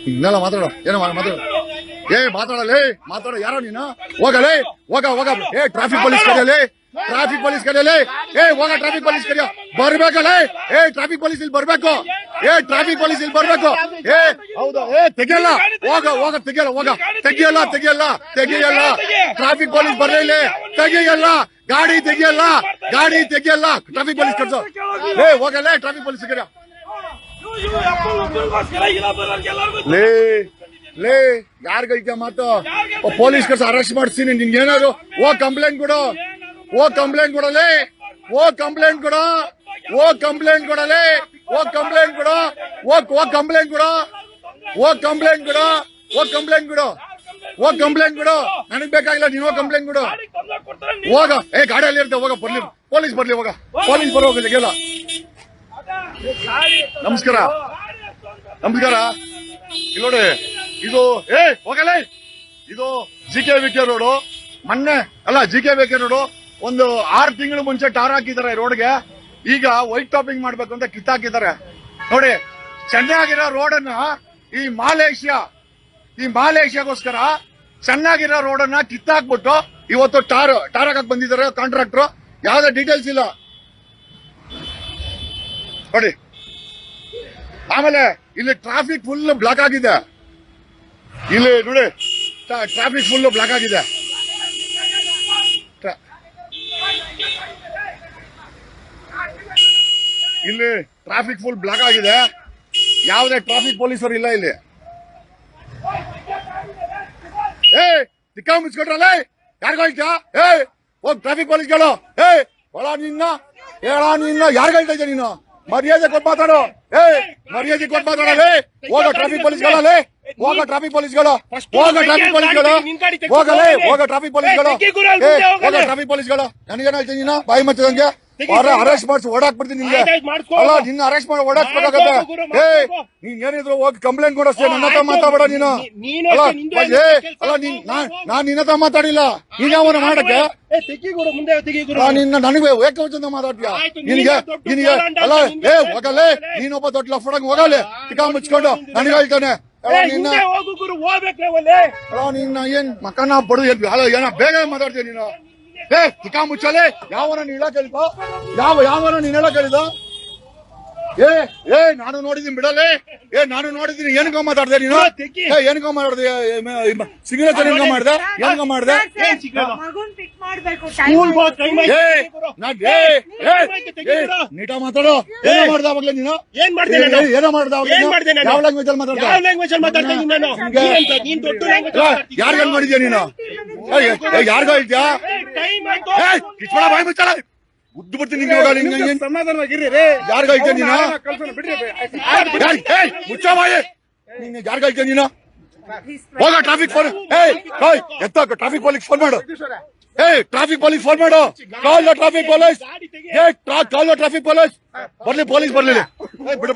ಇನ್ನೆಲ್ಲ ಮಾತಾಡೋ ಏನೋ ಮಾತಾಡ ಮಾತಾಡಲೇ ಮಾತಾಡೋ ಯಾರೋ ನೀನು ಹೋಗಲೇ ಹೋಗ ಟ್ರಾಫಿಕ್ ಪೊಲೀಸ್ ಕರೆಯಲೇ ಟ್ರಾಫಿಕ್ ಪೊಲೀಸ್ ಕರೆಯಲೇ ಹೋಗ ಟ್ರಾಫಿಕ್ ಪೊಲೀಸ್ ಕರೆಯ ಬರ್ಬೇಕಲ್ಲೇ ಟ್ರಾಫಿಕ್ ಪೊಲೀಸ್ ಇಲ್ಲಿ ಬರ್ಬೇಕು ಟ್ರಾಫಿಕ್ ಪೊಲೀಸ್ ಇಲ್ಲಿ ಬರ್ಬೇಕು ಹೌದಾ ತೆಗಿಯಲ್ಲ ಹೋಗ ತೆಗಿಯಲ್ಲ ಟ್ರಾಫಿಕ್ ಪೊಲೀಸ್ ಬರ್ಲಿಲ್ಲ ತೆಗಿಯಲ್ಲ ಗಾಡಿ ತೆಗಿಯಲ್ಲ ಟ್ರಾಫಿಕ್ ಪೊಲೀಸ್ ಕರ್ಸೋ ಹೋಗಲ್ಲೇ ಟ್ರಾಫಿಕ್ ಪೊಲೀಸ್ ಕರೆಯ ಲೇ ಯಾರಿಗೈತೆ ಮಾತು ಪೊಲೀಸ್ ಕರ್ಸ ಅರೆಸ್ಟ್ ಮಾಡ್ತೀನಿ ನಿನ್ಗೆ ಏನಾದ್ರು ಕಂಪ್ಲೇಂಟ್ ಕೊಡು ಕಂಪ್ಲೇಂಟ್ ಕೊಡಲೇ ಕಂಪ್ಲೇಂಟ್ ಕೊಡು ಕಂಪ್ಲೇಂಟ್ ಕೊಡಲೇ ಕಂಪ್ಲೇಂಟ್ ಕೊಡು ಕಂಪ್ಲೇಂಟ್ ಕೊಡು ಕಂಪ್ಲೇಂಟ್ ಕೊಡು ಕಂಪ್ಲೇಂಟ್ ಕೊಡು ನನಗ್ ಬೇಕಾಗಿಲ್ಲ ನೀನು ಕಂಪ್ಲೇಂಟ್ ಕೊಡು ಹೋಗ ಗಾಡಿಯಲ್ಲಿ ಇರ್ತೆ ಹೋಗ ಬರ್ಲಿ ಪೊಲೀಸ್ ಬರ್ಲಿ ಹೋಗ ಪೊಲೀಸ್ ಬರೋ ಹೋಗಿಲ್ಲ ನಮಸ್ಕಾರ ಇಲ್ಲಿ ನೋಡಿ ಇದು ಹೋಗಲೇ ಇದು GKVK ರೋಡು ಮೊನ್ನೆ ಅಲ್ಲ GKVK ರೋಡು ಒಂದು 6 ತಿಂಗಳು ಮುಂಚೆ ಟಾರ್ ಹಾಕಿದ್ದಾರೆ ರೋಡ್ಗೆ ಈಗ ವೈಟ್ ಟಾಪಿಂಗ್ ಮಾಡ್ಬೇಕು ಅಂತ ಕಿತ್ತಾಕಿದ್ದಾರೆ ನೋಡಿ ಚೆನ್ನಾಗಿರೋ ರೋಡನ್ನ ಈ ಮಾಲೇಷಿಯಾಗೋಸ್ಕರ ಚೆನ್ನಾಗಿರೋ ರೋಡನ್ನ ಕಿತ್ತಾಕ್ಬಿಟ್ಟು ಇವತ್ತು ಟಾರ್ ಹಾಕಕ್ ಬಂದಿದ್ದಾರೆ ಕಾಂಟ್ರಾಕ್ಟರ್ ಯಾವ್ದೇ ಡೀಟೇಲ್ಸ್ ಇಲ್ಲ ನೋಡಿ ಆಮೇಲೆ ಇಲ್ಲಿ ಟ್ರಾಫಿಕ್ ಫುಲ್ ಬ್ಲಾಕ್ ಆಗಿದೆ ಇಲ್ಲಿ ನೋಡಿ ಟ್ರಾಫಿಕ್ ಫುಲ್ ಬ್ಲಾಕ್ ಆಗಿದೆ ಇಲ್ಲಿ ಟ್ರಾಫಿಕ್ ಫುಲ್ ಬ್ಲಾಕ್ ಆಗಿದೆ ಯಾವುದೇ ಟ್ರಾಫಿಕ್ ಪೊಲೀಸರು ಇಲ್ಲ ಇಲ್ಲಿ ತಿಕ್ಕ ಮುಚ್ಕೊಟ್ರಲ್ಲ ಯಾರಿಗಳ್ತ ಹೋಗ್ ಟ್ರಾಫಿಕ್ ಪೊಲೀಸ್ಗಳು ನಿನ್ನ ಯಾರಿಗಳ್ತಾ ಇದ್ದೆ ನೀನು ಮರ್ಯಾದೆ ಕೊಟ್ಟು ಮಾತಾಡು ಮರ್ಯಾದೆ ಕೊಟ್ಟು ಮಾತಾಡಲೇ ಹೋಗ ಟ್ರಾಫಿಕ್ ಪೊಲೀಸ್ಗಳಲ್ಲೇ ಟ್ರಾಫಿಕ್ ಪೊಲೀಸ್ಗಳು ನನಗೇನ್ ಹೇಳ್ತೀನಿ ನೀನು ಬಾಯಿ ಮಚ್ಚದಂಗೆ ಅರೆಸ್ಟ್ ಮಾಡಿಸಿ ಓಡಾಕ್ಬಿಡ್ತೀನಿ ನಿನ್ಗೆ ಅಲ್ಲ ನಿನ್ನ ಅರೆಸ್ಟ್ ಮಾಡಿ ಓಡಾಕ್ಬೇಕಾಗತ್ತೆ ನೀನ್ ಏನಿದ್ರು ಹೋಗಿ ಕಂಪ್ಲೇಂಟ್ ಕೊಡಷ್ಟೇ ನನ್ನ ಹತ್ರ ಮಾತಾಡ ನೀನು ಅಲ್ಲ ನಾನ್ ನಿನ್ನ ಹತ್ರ ಮಾತಾಡಿಲ್ಲ ನೀನ್ ಯಾವನ ಮಾಡಕ್ಕೆ ನಿನ್ನ ನನಗೆ ಏಕವಚನ ಮಾತಾಡ್ತೀಯ ನಿನಗೆ ಅಲ್ಲ ಹೋಗಲ್ಲೇ ನೀನೊಬ್ಬ ದೊಡ್ಡ ಲಫಡಂಗ್ ಹೋಗಲ್ಲೇ ತಿಕ್ಕ ಮುಚ್ಕೊಂಡು ನನಗೆ ಹೇಳ್ತಾನೆ ನಿನ್ನ ಏನ್ ಮಕ್ಕನ ಬಡದು ಏನ ಬೇಗ ಮಾತಾಡ್ತೀಯ ನೀನು ತಿಕ್ಕ ಮುಚ್ಚಲೆ ಯಾವನ ನೀನ್ ಹೇಳ ಕೇಳಿದ ಯಾವನ ನೀನ್ ಹೇಳ ಕೇಳಿದ ನಾನು ನೋಡಿದೀನಿ ಬಿಡಲೆ ನಾನು ನೋಡಿದೀನಿ ಏನಕ್ಕ ಮಾತಾಡ್ದೆ ನೀನು ಏನಕ್ಕ ಮಾತಾಡ್ದೆ ಸಿಗ್ನೇಚರ್ ಏನಕ್ಕ ಮಾಡ್ದೆ ಏನಕ್ಕ ಮಾಡ್ದೆ ನೀಟ ಮಾತಾಡೋ ಏನೋ ಮಾಡ್ದ ಅವಾಗ್ಲೇ ನೀನು ಏನೋ ಮಾಡ್ದ ಯಾವ ಲ್ಯಾಂಗ್ವೇಜ್ ಅಲ್ಲಿ ಮಾತಾಡ್ದ ಯಾರ್ಗ ಮಾಡಿದ್ಯಾ ನೀನು ಯಾರ್ಗ ಹೇಳ್ತೀಯಾ ಕಿಚ್ಬೇಡ ಬಾಯಿ ಮುಚ್ಚಲ ಉದ್ದು ಬಿಡ್ತೀನಿ ಸಮಾಧಾನವಾಗಿರ್ರಿ ಯಾರ್ಗ ಹೇಳ್ತೀಯ ನೀನು ಮುಚ್ಚ ಬಾಯಿ ಯಾರ್ಗ ಹೇಳ್ತೀಯ ನೀನು ಹೋಗ ಟ್ರಾಫಿಕ್ ಫೋನ್ ಎತ್ತ ಟ್ರಾಫಿಕ್ ಪೊಲೀಸ್ ಫೋನ್ ಮಾಡು ಟ್ರಾಫಿಕ್ ಪೊಲೀಸ್ ಫೋನ್ ಮಾಡು ಕಾಲ್ the traffic police call the traffic police ಬರ್ಲಿ ಪೊಲೀಸ್ ಬರ್ಲಿ ಬಿಡ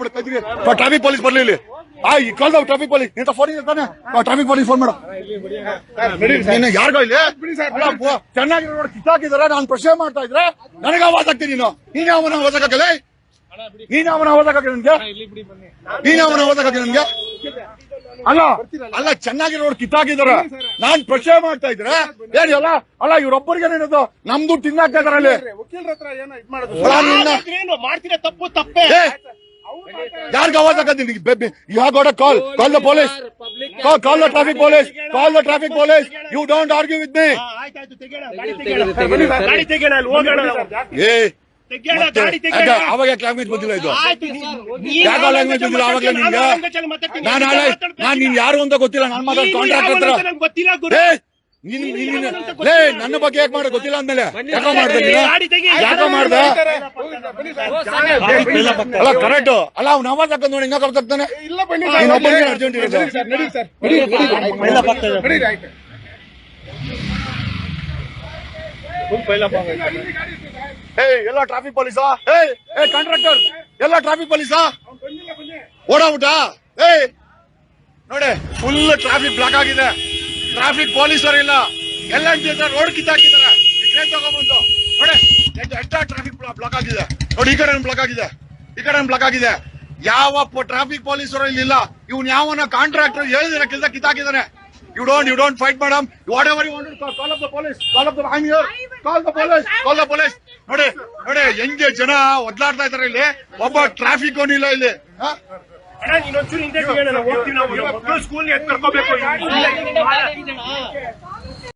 ಟ್ರಾಫಿಕ್ ಪೊಲೀಸ್ ಬರ್ಲಿ ಕಾಲ್ ದ ಟ್ರಾಫಿಕ್ ಪೊಲೀಸ್ ನಿಂತ ಫೋನ್ ಇರ್ತಾನೆ ಟ್ರಾಫಿಕ್ ಪೊಲೀಸ್ ಫೋನ್ ಮಾಡು ಯಾರಿಗೋ ಇಲ್ಲಿ ಚೆನ್ನಾಗಿ ನೋಡಿ ಕಿತ್ತಾಕಿದಾರೆ ನಾನು ಪ್ರಶ್ನೆ ಮಾಡ್ತಾ ಇದ್ರೆ ನನಗೆ ಆವಾಜ್ ಆಗ್ತೀನಿ ನೀನ್ ಯಾವನ ಓದಕ್ಕಾಗಲ್ಲ ನೀನ್ ಯಾವನ ಓದಕ್ಕಾಗ ನನ್ಗೆ ಅಲ್ಲ ಚೆನ್ನಾಗಿ ನೋಡಿ ಕಿತ್ತಾಕಿದಾರೆ ನಾನ್ ಪ್ರಶ್ನೆ ಮಾಡ್ತಾ ಇದ್ರೆ ಏನಿಲ್ಲ ಅಲ್ಲ ಇವ್ರೊಬ್ಬರಿಗೆ ಏನದು ನಮ್ದು ತಿನ್ನಾಕ್ತಾ ಇದಾರೆ ಯಾರ್ಗ ಆವಾಜ್ ಹಾಕತ್ತೀನಿ you have got a call the police call the traffic police you don't argue with me ಅವಾಗ ಲ್ಯಾಂಗ್ವೇಜ್ ಬಂದಿಲ್ಲ ಇದು ಯಾವ ಲ್ಯಾಂಗ್ವೇಜ್ ಬಂದಿಲ್ಲ ಅವಾಗಲೇ ನಿನ್ಗೆ ನಾನ್ ನೀನ್ ಯಾರು ಅಂತ ಗೊತ್ತಿಲ್ಲ ನಾನು ಮಾತಾಡ್ ಕಾಂಟ್ರಾಕ್ಟರ್ ಹತ್ರ ನನ್ನ ಬಗ್ಗೆ ಯಾಕೆ ಮಾಡೋದು ಗೊತ್ತಿಲ್ಲ ಅಂದ್ಮೇಲೆ ಯಾಕೋ ಮಾಡ್ದೆ ಅಲ್ಲ ಕರೆಕ್ಟ್ ಅಲ್ಲ ಅವ್ನ ಆವಾಜ್ ಹಾಕೋದ್ ನೋಡಿ ಹಿಂಗ ಕಲ್ತಾನೆ ಇನ್ನೊಬ್ಬರಿಗೆ ಅರ್ಜೆಂಟ್ ಇರೋದು ಎಲ್ಲ ಟ್ರಾಫಿಕ್ ಪೊಲೀಸಾ ಕಾಂಟ್ರಾಕ್ಟರ್ ಎಲ್ಲ ಟ್ರಾಫಿಕ್ ಪೊಲೀಸಾ ಓಡಾಬಿಟ್ಟ ನೋಡಿ ಫುಲ್ ಟ್ರಾಫಿಕ್ ಬ್ಲಾಕ್ ಆಗಿದೆ ಟ್ರಾಫಿಕ್ ಪೊಲೀಸರು ಇಲ್ಲ ಎಲ್ಲ ರೋಡ್ ಕಿತ್ತಾಕಿದ್ದಾರೆ ಟ್ರೈನ್ ತಗೊಂಡ್ಬಂದು ನೋಡಿ ಟ್ರಾಫಿಕ್ ಬ್ಲಾಕ್ ಆಗಿದೆ ನೋಡಿ ಈ ಕಡೆ ಬ್ಲಾಕ್ ಆಗಿದೆ ಯಾವ ಟ್ರಾಫಿಕ್ ಪೊಲೀಸರು ಇಲ್ಲಿ ಇಲ್ಲ. ಇವ್ನು ಯಾವನ ಕಾಂಟ್ರಾಕ್ಟರ್ ಹೇಳಿದ್ರೆ ಕೆಲಸ ಕಿತ್ತಾಕಿದ್ದಾನೆ. You don't fight, madam. Whatever you want to call up the police. I'm here. Call the police. ನೋಡಿ ಹೆಂಗೆ ಜನ ಒದ್ಲಾಡ್ತಾ ಇದಾರೆ ಇಲ್ಲಿ. ಒಬ್ಬ ಟ್ರಾಫಿಕ್ ಅವನು ಇಲ್ಲ ಇಲ್ಲಿ. ಇನ್ನೊಂಚೂರು ಹಿಂದೆ ಹೋಗ್ತೀವಿ ನಾವು. ಸ್ಕೂಲ್ಗೆ ಕರ್ಕೋಬೇಕು.